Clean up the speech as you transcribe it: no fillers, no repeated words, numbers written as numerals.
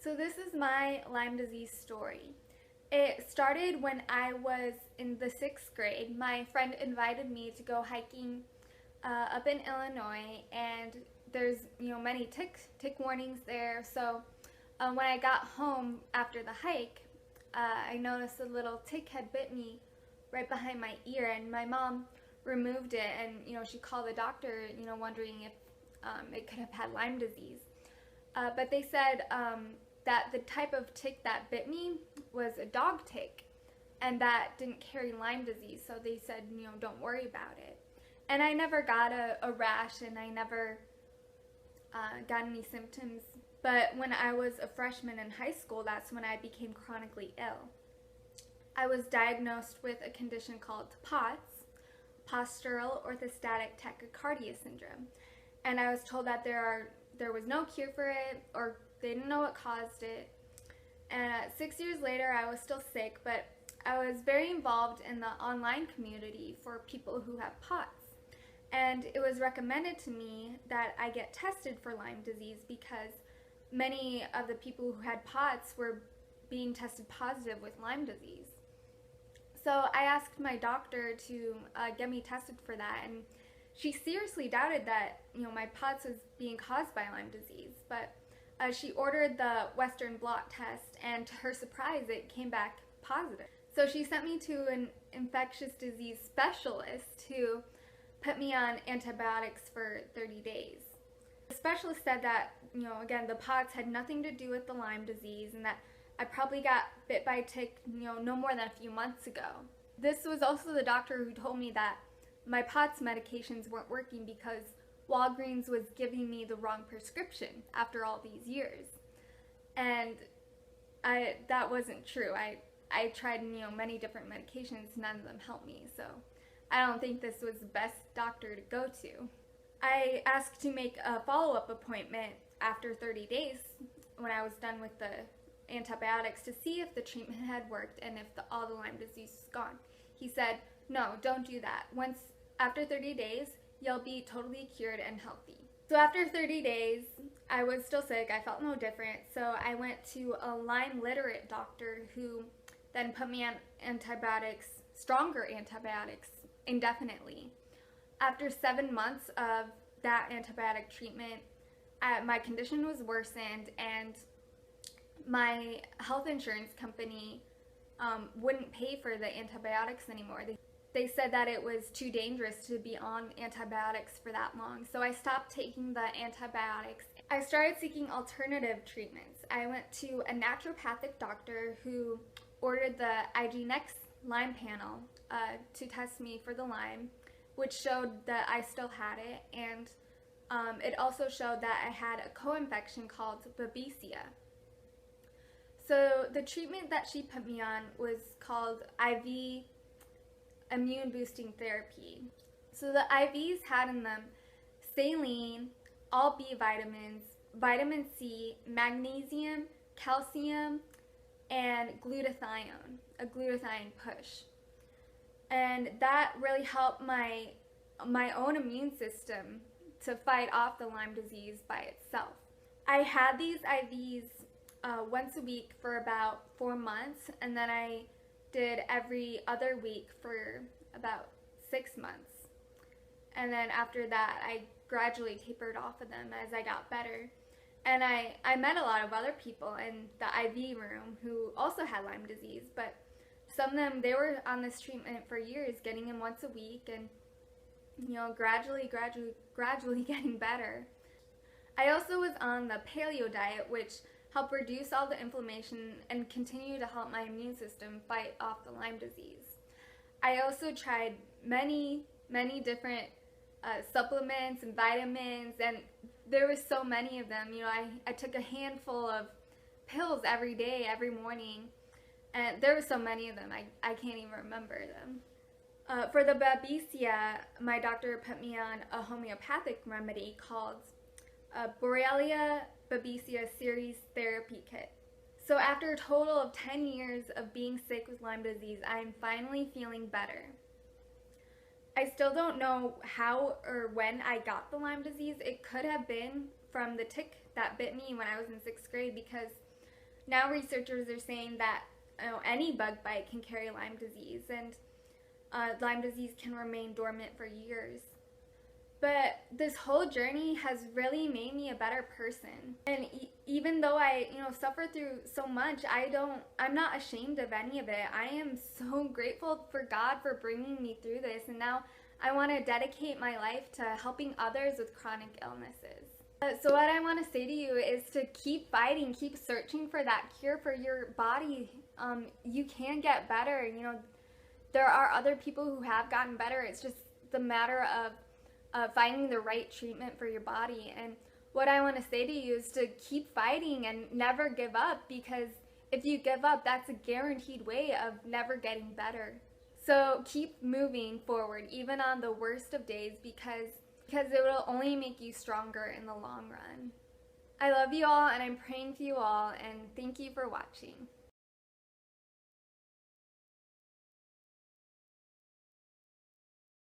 So this is my Lyme disease story. It started when I was in the 6th grade. My friend invited me to go hiking up in Illinois, and there's many tick warnings there. So when I got home after the hike, I noticed a little tick had bit me right behind my ear, and my mom removed it, and she called the doctor, wondering if it could have had Lyme disease. But they said that the type of tick that bit me was a dog tick, and that didn't carry Lyme disease. So they said, don't worry about it. And I never got a rash, and I never got any symptoms. But when I was a freshman in high school, that's when I became chronically ill. I was diagnosed with a condition called POTS, postural orthostatic tachycardia syndrome. And I was told that there was no cure for it, or they didn't know what caused it. And 6 years later, I was still sick, but I was very involved in the online community for people who have POTS. And it was recommended to me that I get tested for Lyme disease because many of the people who had POTS were being tested positive with Lyme disease. So I asked my doctor to get me tested for that, and she seriously doubted that my POTS was being caused by Lyme disease. But she ordered the Western blot test, and to her surprise, it came back positive. So she sent me to an infectious disease specialist who put me on antibiotics for 30 days. The specialist said that, again, the POTS had nothing to do with the Lyme disease, and that I probably got bit by a tick, no more than a few months ago. This was also the doctor who told me that my POTS medications weren't working because Walgreens was giving me the wrong prescription after all these years. And that wasn't true. I tried many different medications, none of them helped me, so I don't think this was the best doctor to go to. I asked to make a follow-up appointment after 30 days when I was done with the antibiotics to see if the treatment had worked and if all the Lyme disease was gone. He said, no, don't do that. After 30 days, you'll be totally cured and healthy. So after 30 days, I was still sick. I felt no different. So I went to a Lyme literate doctor who then put me on antibiotics, stronger antibiotics, indefinitely. After 7 months of that antibiotic treatment, my condition was worsened, and my health insurance company wouldn't pay for the antibiotics anymore. They said that it was too dangerous to be on antibiotics for that long. So I stopped taking the antibiotics. I started seeking alternative treatments. I went to a naturopathic doctor who ordered the IG Next Lyme panel to test me for the Lyme, which showed that I still had it, and it also showed that I had a co-infection called Babesia. So the treatment that she put me on was called IV immune boosting therapy. So the IVs had in them saline, all B vitamins, vitamin C, magnesium, calcium, and glutathione, a glutathione push. And that really helped my own immune system to fight off the Lyme disease by itself. I had these IVs once a week for about 4 months, and then I did every other week for about 6 months. And then after that, I gradually tapered off of them as I got better. And I met a lot of other people in the IV room who also had Lyme disease, but some of them, they were on this treatment for years, getting them once a week, and gradually getting better. I also was on the paleo diet, which helped reduce all the inflammation and continue to help my immune system fight off the Lyme disease. I also tried many different supplements and vitamins, and there were so many of them. I took a handful of pills every day, every morning, and there were so many of them, I can't even remember them. For the Babesia, my doctor put me on a homeopathic remedy called Borrelia Babesia Series Therapy Kit. So after a total of 10 years of being sick with Lyme disease, I'm finally feeling better. I still don't know how or when I got the Lyme disease. It could have been from the tick that bit me when I was in 6th grade, because Now researchers are saying that any bug bite can carry Lyme disease, and Lyme disease can remain dormant for years. But this whole journey has really made me a better person. And even though I, suffered through so much, I'm not ashamed of any of it. I am so grateful for God for bringing me through this. And now I want to dedicate my life to helping others with chronic illnesses. So what I want to say to you is to keep fighting, keep searching for that cure for your body. You can get better. There are other people who have gotten better. It's just the matter of finding the right treatment for your body. And what I want to say to you is to keep fighting and never give up, because if you give up, that's a guaranteed way of never getting better. So keep moving forward, even on the worst of days, because it will only make you stronger in the long run. I love you all, and I'm praying for you all, and thank you for watching.